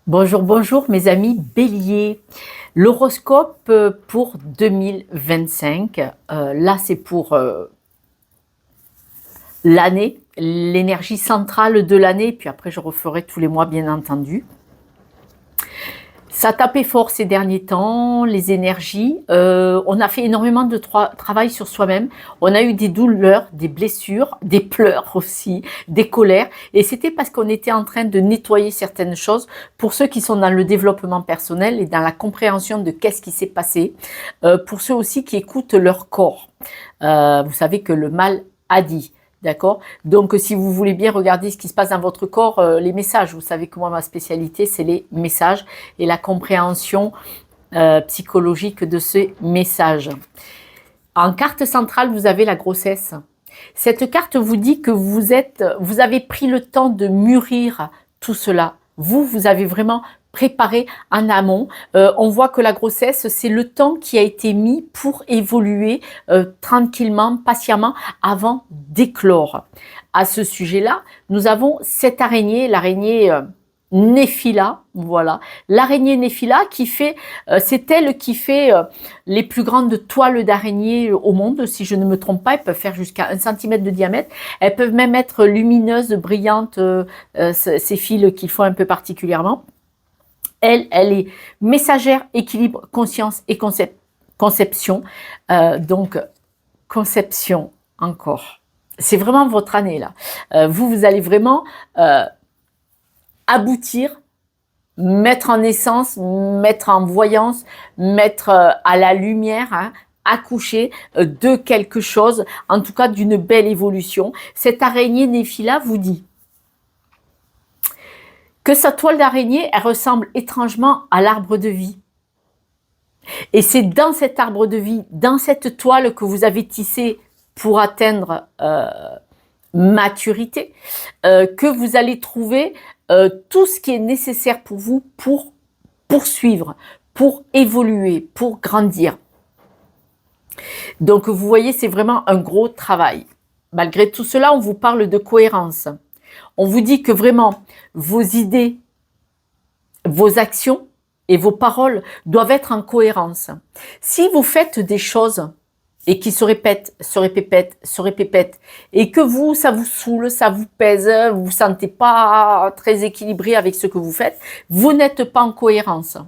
Bonjour, bonjour mes amis béliers. L'horoscope pour 2025, là c'est pour l'année, l'énergie centrale de l'année, puis après je referai tous les mois bien entendu. Ça tapait fort ces derniers temps, les énergies. On a fait énormément de travail sur soi-même. On a eu des douleurs, des blessures, des pleurs aussi, des colères. Et c'était parce qu'on était en train de nettoyer certaines choses pour ceux qui sont dans le développement personnel et dans la compréhension de qu'est-ce qui s'est passé. Pour ceux aussi qui écoutent leur corps. Vous savez que le mal a dit. D'accord. Donc, si vous voulez bien regarder ce qui se passe dans votre corps, les messages, vous savez que moi, ma spécialité, c'est les messages et la compréhension psychologique de ces messages. En carte centrale, vous avez la grossesse. Cette carte vous dit que vous avez pris le temps de mûrir tout cela. Vous avez vraiment préparé en amont. On voit que la grossesse, c'est le temps qui a été mis pour évoluer tranquillement, patiemment, avant d'éclore. À ce sujet-là, nous avons cette araignée, l'araignée Néphila, voilà, l'araignée Néphila qui fait, c'est elle qui fait les plus grandes toiles d'araignée au monde, si je ne me trompe pas. Elles peuvent faire jusqu'à 1 cm de diamètre, elles peuvent même être lumineuses, brillantes, ces fils qu'ils font un peu particulièrement. Elle est messagère, équilibre, conscience et conception. Donc, conception encore. C'est vraiment votre année là. Vous allez vraiment aboutir, mettre en essence, mettre en voyance, mettre à la lumière, accoucher de quelque chose, en tout cas d'une belle évolution. Cette araignée Néphila vous dit que sa toile d'araignée, elle ressemble étrangement à l'arbre de vie. Et c'est dans cet arbre de vie, dans cette toile que vous avez tissé pour atteindre maturité, que vous allez trouver tout ce qui est nécessaire pour vous pour poursuivre, pour évoluer, pour grandir. Donc vous voyez, c'est vraiment un gros travail. Malgré tout cela, on vous parle de cohérence. On vous dit que vraiment, vos idées, vos actions et vos paroles doivent être en cohérence. Si vous faites des choses et qui se répètent, et que vous, ça vous saoule, ça vous pèse, vous vous sentez pas très équilibré avec ce que vous faites, vous n'êtes pas en cohérence.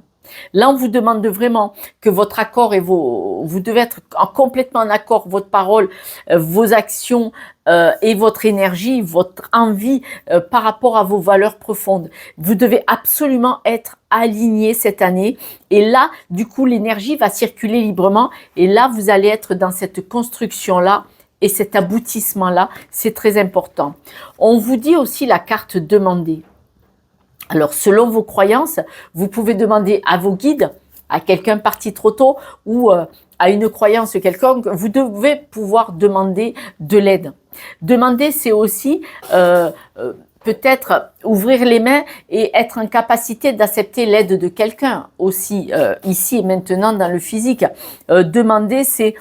Là, on vous demande vraiment que votre accord et vous devez être complètement en accord, votre parole, vos actions et votre énergie, votre envie par rapport à vos valeurs profondes. Vous devez absolument être aligné cette année. Et là, du coup, l'énergie va circuler librement. Et là, vous allez être dans cette construction-là et cet aboutissement-là. C'est très important. On vous dit aussi la carte demandée. Alors, selon vos croyances, vous pouvez demander à vos guides, à quelqu'un parti trop tôt ou à une croyance quelconque, vous devez pouvoir demander de l'aide. Demander, c'est aussi peut-être ouvrir les mains et être en capacité d'accepter l'aide de quelqu'un aussi, ici et maintenant dans le physique. Demander, c'est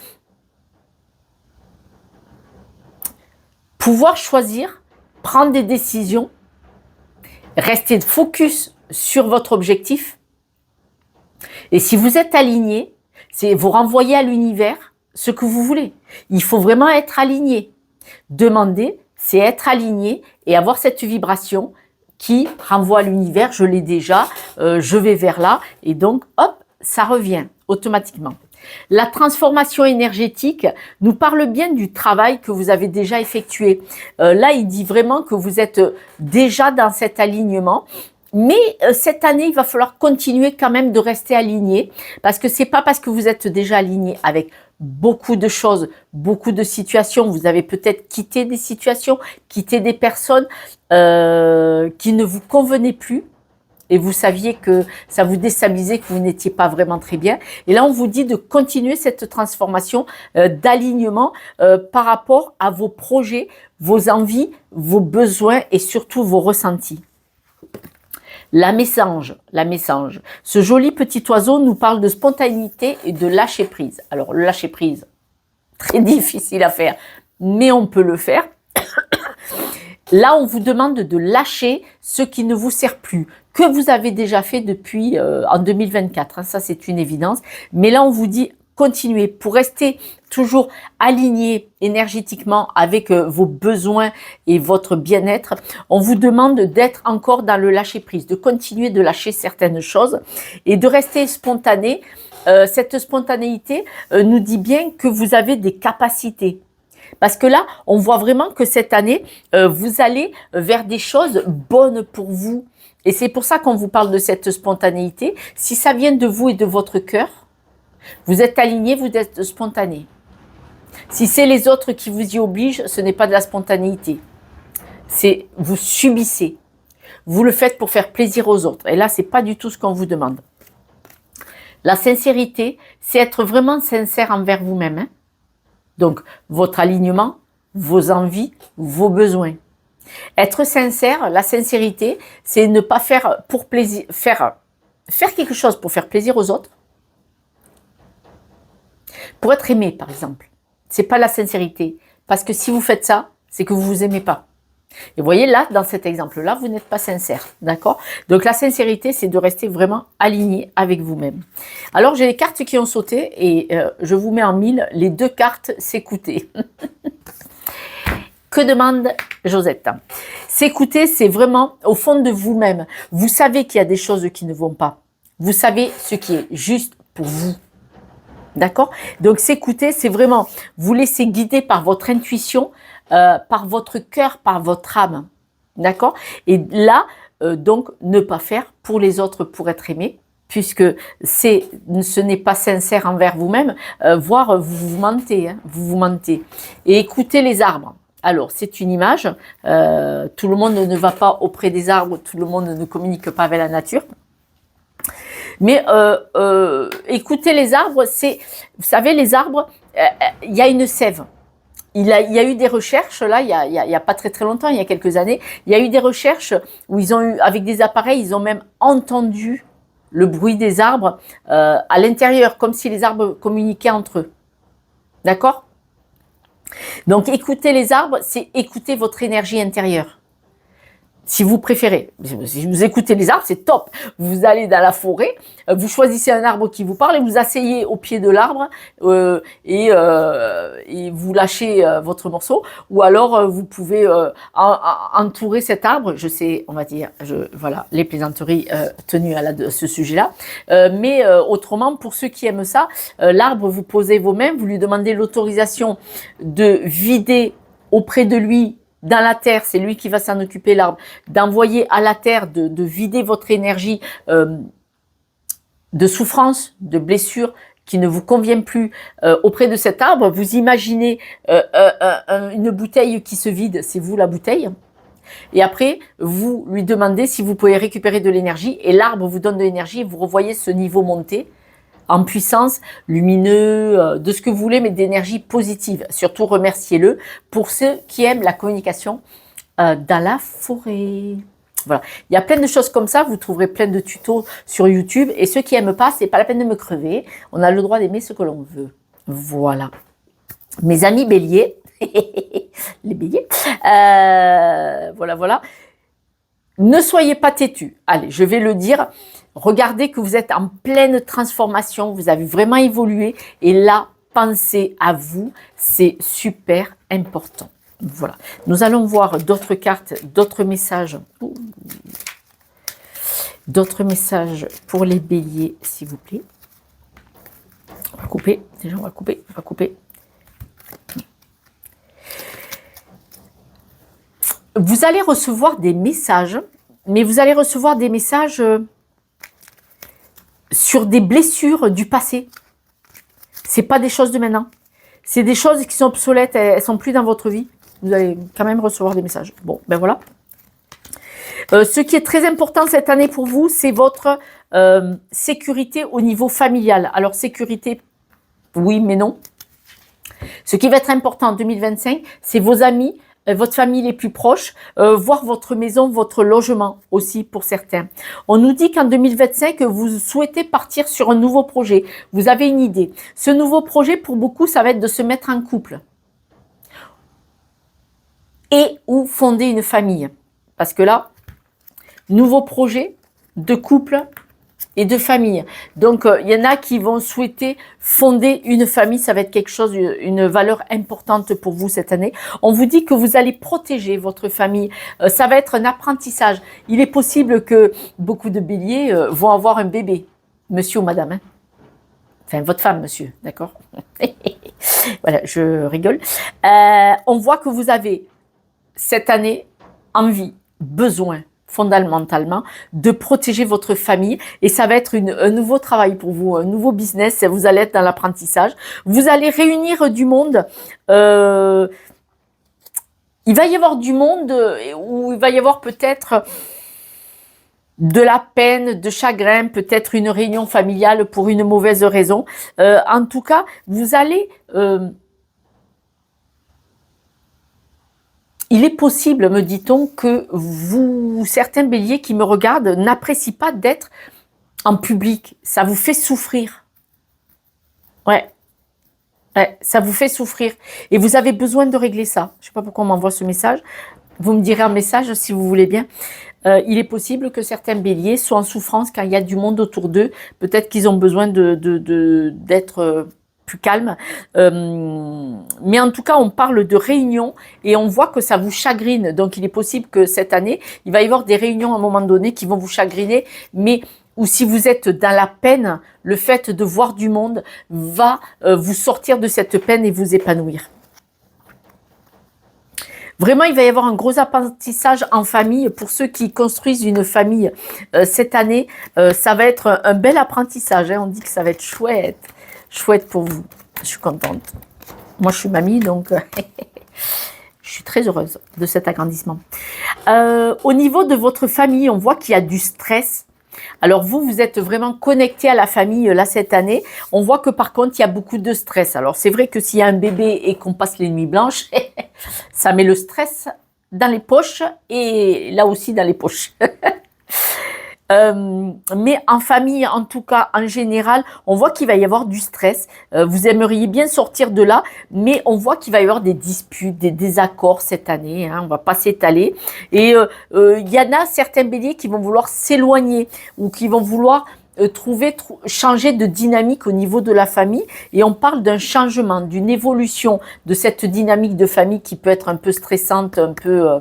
pouvoir choisir, prendre des décisions, restez focus sur votre objectif. Et si vous êtes aligné, c'est vous renvoyer à l'univers ce que vous voulez. Il faut vraiment être aligné. Demander, c'est être aligné et avoir cette vibration qui renvoie à l'univers. Je l'ai déjà, je vais vers là. Et donc, hop, ça revient automatiquement. La transformation énergétique nous parle bien du travail que vous avez déjà effectué. Là, il dit vraiment que vous êtes déjà dans cet alignement. Mais cette année, il va falloir continuer quand même de rester aligné parce que c'est pas parce que vous êtes déjà aligné avec beaucoup de choses, beaucoup de situations. Vous avez peut-être quitté des situations, quitté des personnes qui ne vous convenaient plus. Et vous saviez que ça vous déstabilisait, que vous n'étiez pas vraiment très bien. Et là, on vous dit de continuer cette transformation d'alignement par rapport à vos projets, vos envies, vos besoins et surtout vos ressentis. La mésange. Ce joli petit oiseau nous parle de spontanéité et de lâcher prise. Alors, le lâcher prise, très difficile à faire, mais on peut le faire. Là, on vous demande de lâcher ce qui ne vous sert plus, que vous avez déjà fait depuis en 2024, hein, ça c'est une évidence. Mais là, on vous dit continuez pour rester toujours aligné énergétiquement avec vos besoins et votre bien-être. On vous demande d'être encore dans le lâcher-prise, de continuer de lâcher certaines choses et de rester spontané. Cette spontanéité nous dit bien que vous avez des capacités. Parce que là, on voit vraiment que cette année, vous allez vers des choses bonnes pour vous. Et c'est pour ça qu'on vous parle de cette spontanéité. Si ça vient de vous et de votre cœur, vous êtes aligné, vous êtes spontané. Si c'est les autres qui vous y obligent, ce n'est pas de la spontanéité. C'est vous subissez. Vous le faites pour faire plaisir aux autres. Et là, c'est pas du tout ce qu'on vous demande. La sincérité, c'est être vraiment sincère envers vous-même. Hein. Donc, votre alignement, vos envies, vos besoins. Être sincère, la sincérité, c'est ne pas faire pour plaisir, faire quelque chose pour faire plaisir aux autres. Pour être aimé, par exemple. C'est pas la sincérité. Parce que si vous faites ça, c'est que vous vous aimez pas. Et vous voyez, là, dans cet exemple-là, vous n'êtes pas sincère. D'accord? Donc, la sincérité, c'est de rester vraiment aligné avec vous-même. Alors, j'ai les cartes qui ont sauté et je vous mets en mille. Les 2 cartes, s'écouter. Que demande Josette? S'écouter, c'est vraiment au fond de vous-même. Vous savez qu'il y a des choses qui ne vont pas. Vous savez ce qui est juste pour vous. D'accord? Donc, s'écouter, c'est vraiment vous laisser guider par votre intuition, par votre cœur, par votre âme. D'accord? Et là, donc, ne pas faire pour les autres pour être aimé, puisque ce n'est pas sincère envers vous-même, voire vous vous mentez. Hein, vous vous mentez. Et écoutez les arbres. Alors, c'est une image. Tout le monde ne va pas auprès des arbres, tout le monde ne communique pas avec la nature. Mais écoutez les arbres, c'est, vous savez, les arbres, il y a une sève. Il y a eu des recherches, là, il y a pas très très longtemps, il y a quelques années, il y a eu des recherches où ils ont eu, avec des appareils, ils ont même entendu le bruit des arbres à l'intérieur, comme si les arbres communiquaient entre eux. D'accord? Donc, écouter les arbres, c'est écouter votre énergie intérieure. Si vous préférez, si vous écoutez les arbres, c'est top. Vous allez dans la forêt, vous choisissez un arbre qui vous parle et vous asseyez au pied de l'arbre et vous lâchez votre morceau. Ou alors vous pouvez entourer cet arbre. Je sais, on va dire, voilà, les plaisanteries tenues à ce sujet-là. Mais autrement, pour ceux qui aiment ça, l'arbre, vous posez vos mains, vous lui demandez l'autorisation de vider auprès de lui. Dans la terre, c'est lui qui va s'en occuper, l'arbre, d'envoyer à la terre, de vider votre énergie de souffrance, de blessure qui ne vous convient plus auprès de cet arbre. Vous imaginez une bouteille qui se vide, c'est vous la bouteille. Et après, vous lui demandez si vous pouvez récupérer de l'énergie et l'arbre vous donne de l'énergie et vous revoyez ce niveau monter en puissance, lumineux, de ce que vous voulez, mais d'énergie positive. Surtout, remerciez-le pour ceux qui aiment la communication dans la forêt. Voilà. Il y a plein de choses comme ça, vous trouverez plein de tutos sur YouTube. Et ceux qui n'aiment pas, c'est pas la peine de me crever. On a le droit d'aimer ce que l'on veut. Voilà. Mes amis béliers, les béliers, voilà. Ne soyez pas têtus. Allez, je vais le dire. Regardez que vous êtes en pleine transformation, vous avez vraiment évolué et là, pensez à vous, c'est super important. Voilà. Nous allons voir d'autres cartes, d'autres messages. D'autres messages pour les béliers, s'il vous plaît. On va couper, déjà on va couper. Vous allez recevoir des messages, mais vous allez recevoir des messages sur des blessures du passé. C'est pas des choses de maintenant. C'est des choses qui sont obsolètes, elles sont plus dans votre vie. Vous allez quand même recevoir des messages. Bon, ben voilà. Ce qui est très important cette année pour vous, c'est votre sécurité au niveau familial. Alors, sécurité, oui, mais non. Ce qui va être important en 2025, c'est vos amis, votre famille les plus proches, voire votre maison, votre logement aussi pour certains. On nous dit qu'en 2025, vous souhaitez partir sur un nouveau projet. Vous avez une idée. Ce nouveau projet, pour beaucoup, ça va être de se mettre en couple. Et ou fonder une famille. Parce que là, nouveau projet, de couple et de famille. Donc, il y en a qui vont souhaiter fonder une famille. Ça va être quelque chose, une valeur importante pour vous cette année. On vous dit que vous allez protéger votre famille. Ça va être un apprentissage. Il est possible que beaucoup de béliers vont avoir un bébé. Monsieur ou madame, hein. Enfin, votre femme, monsieur, d'accord. Voilà, je rigole. On voit que vous avez, cette année, envie, besoin, fondamentalement, de protéger votre famille. Et ça va être un nouveau travail pour vous, un nouveau business. Vous allez être dans l'apprentissage. Vous allez réunir du monde. Il va y avoir du monde où il va y avoir peut-être de la peine, de chagrin, peut-être une réunion familiale pour une mauvaise raison. En tout cas, vous allez... il est possible, me dit-on, que vous, certains béliers qui me regardent, n'apprécient pas d'être en public. Ça vous fait souffrir. Ouais. Ouais, ça vous fait souffrir. Et vous avez besoin de régler ça. Je ne sais pas pourquoi on m'envoie ce message. Vous me direz un message si vous voulez bien. Il est possible que certains béliers soient en souffrance quand il y a du monde autour d'eux. Peut-être qu'ils ont besoin d'être plus calmes. Mais en tout cas, on parle de réunions et on voit que ça vous chagrine. Donc, il est possible que cette année, il va y avoir des réunions à un moment donné qui vont vous chagriner. Mais ou si vous êtes dans la peine, le fait de voir du monde va vous sortir de cette peine et vous épanouir. Vraiment, il va y avoir un gros apprentissage en famille. Pour ceux qui construisent une famille cette année, ça va être un bel apprentissage. Hein. On dit que ça va être chouette. Chouette pour vous. Je suis contente. Moi, je suis mamie, donc je suis très heureuse de cet agrandissement. Au niveau de votre famille, on voit qu'il y a du stress. Alors vous êtes vraiment connecté à la famille là cette année. On voit que par contre, il y a beaucoup de stress. Alors c'est vrai que s'il y a un bébé et qu'on passe les nuits blanches, ça met le stress dans les poches et là aussi dans les poches. Mais en famille, en tout cas, en général, on voit qu'il va y avoir du stress. Vous aimeriez bien sortir de là, mais on voit qu'il va y avoir des disputes, des désaccords cette année. Hein, on va pas s'étaler. Et il y en a certains béliers qui vont vouloir s'éloigner ou qui vont vouloir changer de dynamique au niveau de la famille. Et on parle d'un changement, d'une évolution de cette dynamique de famille qui peut être un peu stressante, un peu...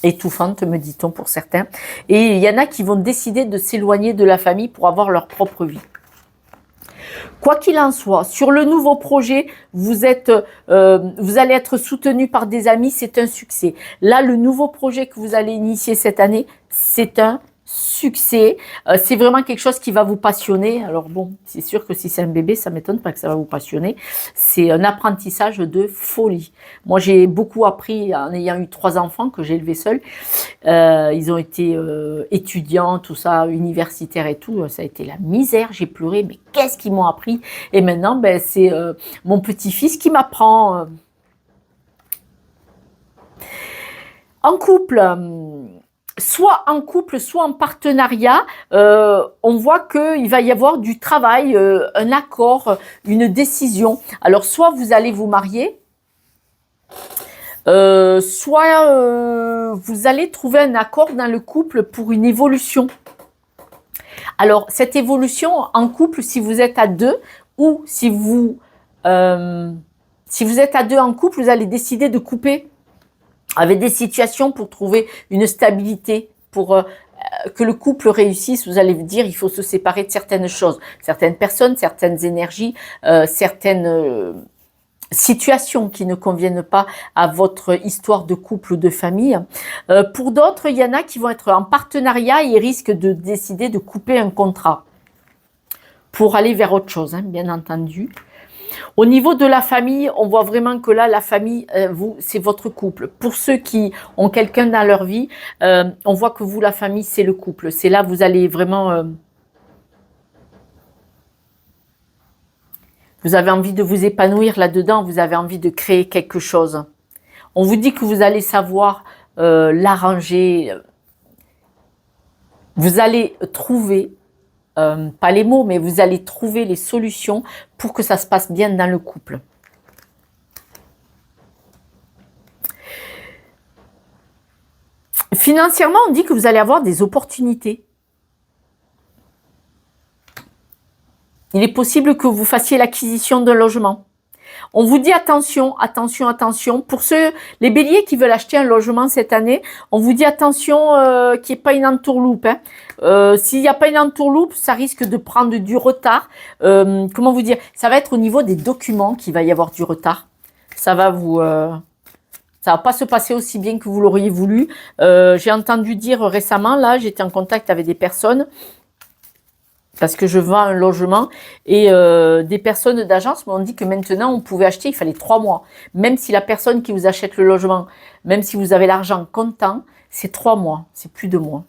étouffante, me dit-on pour certains. Et il y en a qui vont décider de s'éloigner de la famille pour avoir leur propre vie. Quoi qu'il en soit, sur le nouveau projet, vous allez être soutenu par des amis, c'est un succès. Là, le nouveau projet que vous allez initier cette année, c'est un succès. C'est vraiment quelque chose qui va vous passionner. Alors bon, c'est sûr que si c'est un bébé, ça m'étonne pas que ça va vous passionner. C'est un apprentissage de folie. Moi, j'ai beaucoup appris en ayant eu 3 enfants que j'ai élevés seuls. Ils ont été étudiants, tout ça, universitaires et tout. Ça a été la misère. J'ai pleuré, mais qu'est-ce qu'ils m'ont appris? Et maintenant, ben, c'est mon petit-fils qui m'apprend. En couple... soit en couple, soit en partenariat, on voit qu'il va y avoir du travail, un accord, une décision. Alors, soit vous allez vous marier, soit vous allez trouver un accord dans le couple pour une évolution. Alors, cette évolution en couple, si vous êtes à 2 ou si vous êtes à 2 en couple, vous allez décider de couper avec des situations pour trouver une stabilité, pour que le couple réussisse. Vous allez vous dire, il faut se séparer de certaines choses, certaines personnes, certaines énergies, certaines situations qui ne conviennent pas à votre histoire de couple ou de famille. Pour d'autres, il y en a qui vont être en partenariat et risquent de décider de couper un contrat pour aller vers autre chose, hein, bien entendu. Au niveau de la famille, on voit vraiment que là, la famille, c'est votre couple. Pour ceux qui ont quelqu'un dans leur vie, on voit que vous, la famille, c'est le couple. C'est là, vous allez vraiment... vous avez envie de vous épanouir là-dedans, vous avez envie de créer quelque chose. On vous dit que vous allez savoir l'arranger. Vous allez trouver... pas les mots, mais vous allez trouver les solutions pour que ça se passe bien dans le couple. Financièrement, on dit que vous allez avoir des opportunités. Il est possible que vous fassiez l'acquisition d'un logement. On vous dit attention, attention, attention. Pour ceux, les béliers qui veulent acheter un logement cette année, on vous dit attention qu'il n'y ait pas une entourloupe. Hein. S'il n'y a pas une entourloupe, ça risque de prendre du retard. Comment vous dire? Ça va être au niveau des documents qu'il va y avoir du retard. Ça va vous... ça va pas se passer aussi bien que vous l'auriez voulu. J'ai entendu dire récemment, là, j'étais en contact avec des personnes parce que je vends un logement et des personnes d'agence m'ont dit que maintenant on pouvait acheter, il fallait 3 mois. Même si la personne qui vous achète le logement, même si vous avez l'argent comptant, c'est 3 mois, c'est plus de mois.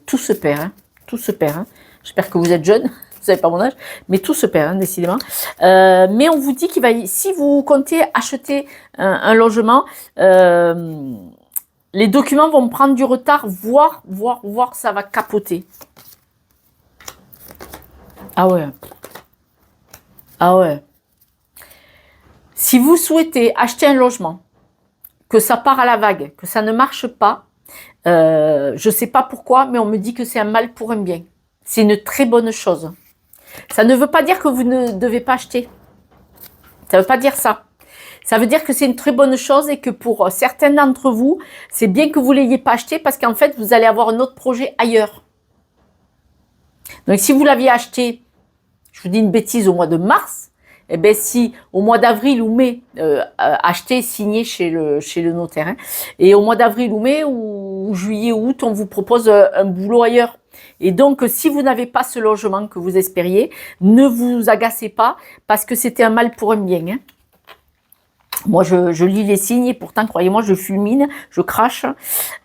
Tout se perd, hein, tout se perd. Hein. J'espère que vous êtes jeune, vous n'avez pas mon âge, mais tout se perd, hein, décidément. Mais on vous dit qu'il va, si vous comptez acheter un logement, les documents vont prendre du retard, voire ça va capoter. Ah ouais. Ah ouais. Si vous souhaitez acheter un logement, que ça part à la vague, que ça ne marche pas, je ne sais pas pourquoi, mais on me dit que c'est un mal pour un bien. C'est une très bonne chose. Ça ne veut pas dire que vous ne devez pas acheter. Ça ne veut pas dire ça. Ça veut dire que c'est une très bonne chose et que pour certains d'entre vous, c'est bien que vous ne l'ayez pas acheté parce qu'en fait, vous allez avoir un autre projet ailleurs. Donc, si vous l'aviez acheté, je vous dis une bêtise, au mois de mars, eh bien, si au mois d'avril ou mai, acheté, signé chez le notaire, hein, et au mois d'avril ou mai ou juillet ou août, on vous propose un boulot ailleurs. Et donc, si vous n'avez pas ce logement que vous espériez, ne vous agacez pas parce que c'était un mal pour un bien. Hein. Moi, je lis les signes et pourtant, croyez-moi, je fulmine, je crache.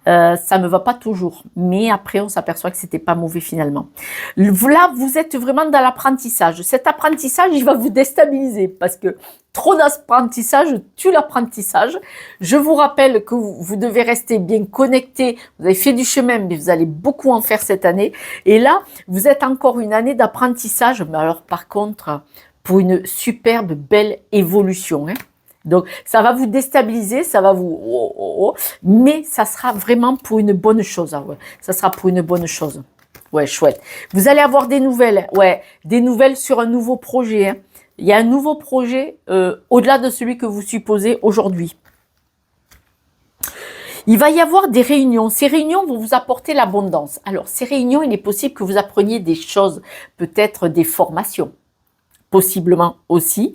Ça ne va pas toujours. Mais après, on s'aperçoit que c'était pas mauvais finalement. Là, vous êtes vraiment dans l'apprentissage. Cet apprentissage, il va vous déstabiliser parce que trop d'apprentissage tue l'apprentissage. Je vous rappelle que vous devez rester bien connecté. Vous avez fait du chemin, mais vous allez beaucoup en faire cette année. Et là, vous êtes encore une année d'apprentissage. Mais alors, par contre, pour une superbe, belle évolution, hein. Donc, ça va vous déstabiliser, ça va vous... mais ça sera vraiment pour une bonne chose. Hein, ouais. Ça sera pour une bonne chose. Ouais, chouette. Vous allez avoir des nouvelles. Ouais, des nouvelles sur un nouveau projet. Hein. Il y a un nouveau projet au-delà de celui que vous supposez aujourd'hui. Il va y avoir des réunions. Ces réunions vont vous apporter l'abondance. Alors, ces réunions, il est possible que vous appreniez des choses, peut-être des formations, possiblement aussi.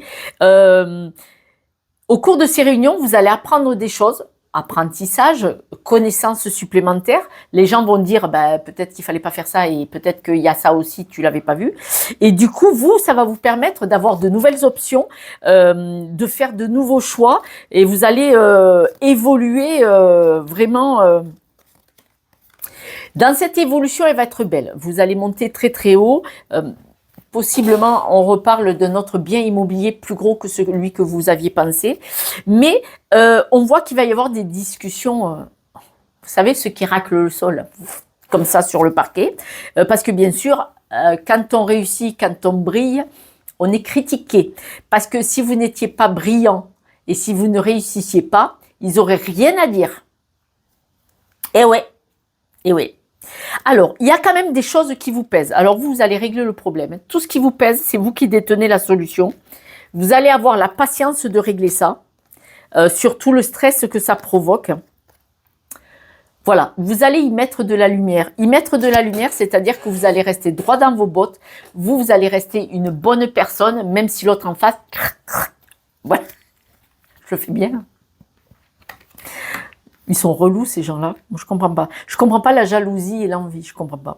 Au cours de ces réunions, vous allez apprendre des choses, apprentissage, connaissances supplémentaires. Les gens vont dire, ben, peut-être qu'il fallait pas faire ça et peut-être qu'il y a ça aussi, tu l'avais pas vu. Et du coup, ça va vous permettre d'avoir de nouvelles options, de faire de nouveaux choix et vous allez évoluer vraiment. Dans cette évolution, elle va être belle. Vous allez monter très très haut. Possiblement, on reparle de notre bien immobilier plus gros que celui que vous aviez pensé. Mais on voit qu'il va y avoir des discussions, vous savez, ceux qui raclent le sol, comme ça sur le parquet. Parce que bien sûr, quand on réussit, quand on brille, on est critiqué. Parce que si vous n'étiez pas brillant et si vous ne réussissiez pas, ils n'auraient rien à dire. Eh ouais, eh ouais. Alors, il y a quand même des choses qui vous pèsent. Alors, vous allez régler le problème. Tout ce qui vous pèse, c'est vous qui détenez la solution. Vous allez avoir la patience de régler ça, surtout le stress que ça provoque. Voilà, vous allez y mettre de la lumière. Y mettre de la lumière, c'est-à-dire que vous allez rester droit dans vos bottes. Vous allez rester une bonne personne, même si l'autre en face... Voilà, je le fais bien. Ils sont relous, ces gens-là. Moi, je comprends pas. Je comprends pas la jalousie et l'envie. Je comprends pas.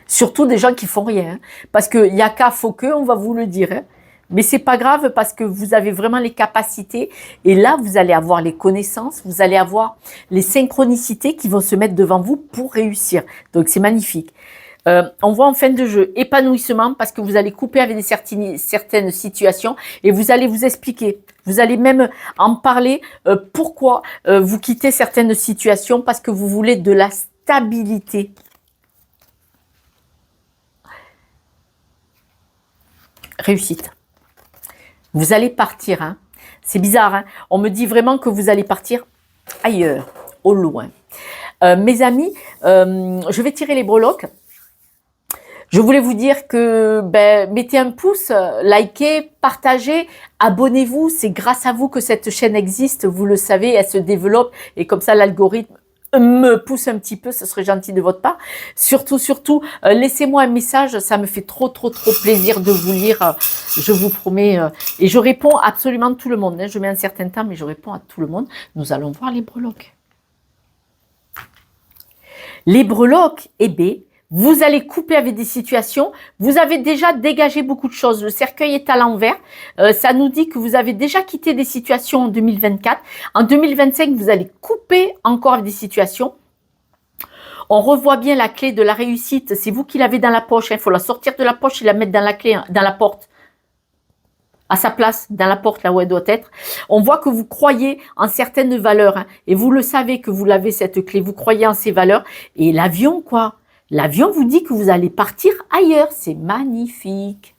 Surtout des gens qui font rien. Hein. Parce qu'il n'y a qu'à faut que, on va vous le dire. Hein. Mais c'est pas grave parce que vous avez vraiment les capacités. Et là, vous allez avoir les connaissances, vous allez avoir les synchronicités qui vont se mettre devant vous pour réussir. Donc, c'est magnifique. On voit en fin de jeu épanouissement parce que vous allez couper avec certaines situations et vous allez vous expliquer. Vous allez même en parler pourquoi vous quittez certaines situations parce que vous voulez de la stabilité. Réussite. Vous allez partir. Hein. C'est bizarre. Hein. On me dit vraiment que vous allez partir ailleurs, au loin. Mes amis, je vais tirer les breloques. Je voulais vous dire que mettez un pouce, likez, partagez, abonnez-vous. C'est grâce à vous que cette chaîne existe. Vous le savez, elle se développe et comme ça l'algorithme me pousse un petit peu. Ce serait gentil de votre part. Surtout, laissez-moi un message. Ça me fait trop plaisir de vous lire. Je vous promets. Et je réponds absolument à tout le monde. Hein. Je mets un certain temps, mais je réponds à tout le monde. Nous allons voir les breloques. Les breloques, eh bien, vous allez couper avec des situations. Vous avez déjà dégagé beaucoup de choses. Le cercueil est à l'envers. Ça nous dit que vous avez déjà quitté des situations en 2024. En 2025, vous allez couper encore avec des situations. On revoit bien la clé de la réussite. C'est vous qui l'avez dans la poche. Il faut la sortir de la poche et la mettre dans la clé, dans la porte. À sa place, dans la porte, là où elle doit être. On voit que vous croyez en certaines valeurs. Hein, et vous le savez que vous l'avez, cette clé. Vous croyez en ces valeurs. Et l'avion, quoi. L'avion vous dit que vous allez partir ailleurs. C'est magnifique.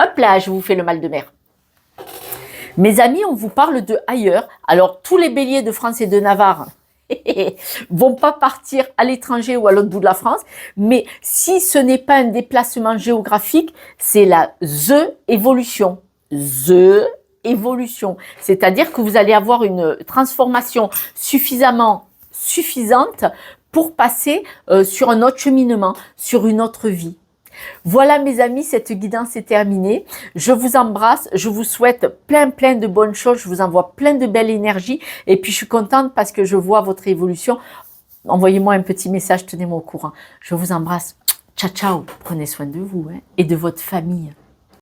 Hop là, je vous fais le mal de mer. Mes amis, on vous parle de ailleurs. Alors, tous les béliers de France et de Navarre vont pas partir à l'étranger ou à l'autre bout de la France. Mais si ce n'est pas un déplacement géographique, c'est la évolution. Évolution. C'est-à-dire que vous allez avoir une transformation suffisante pour passer sur un autre cheminement, sur une autre vie. Voilà mes amis, cette guidance est terminée. Je vous embrasse, je vous souhaite plein de bonnes choses, je vous envoie plein de belles énergies et puis je suis contente parce que je vois votre évolution. Envoyez-moi un petit message, tenez-moi au courant. Je vous embrasse. Ciao, ciao. Prenez soin de vous hein, et de votre famille.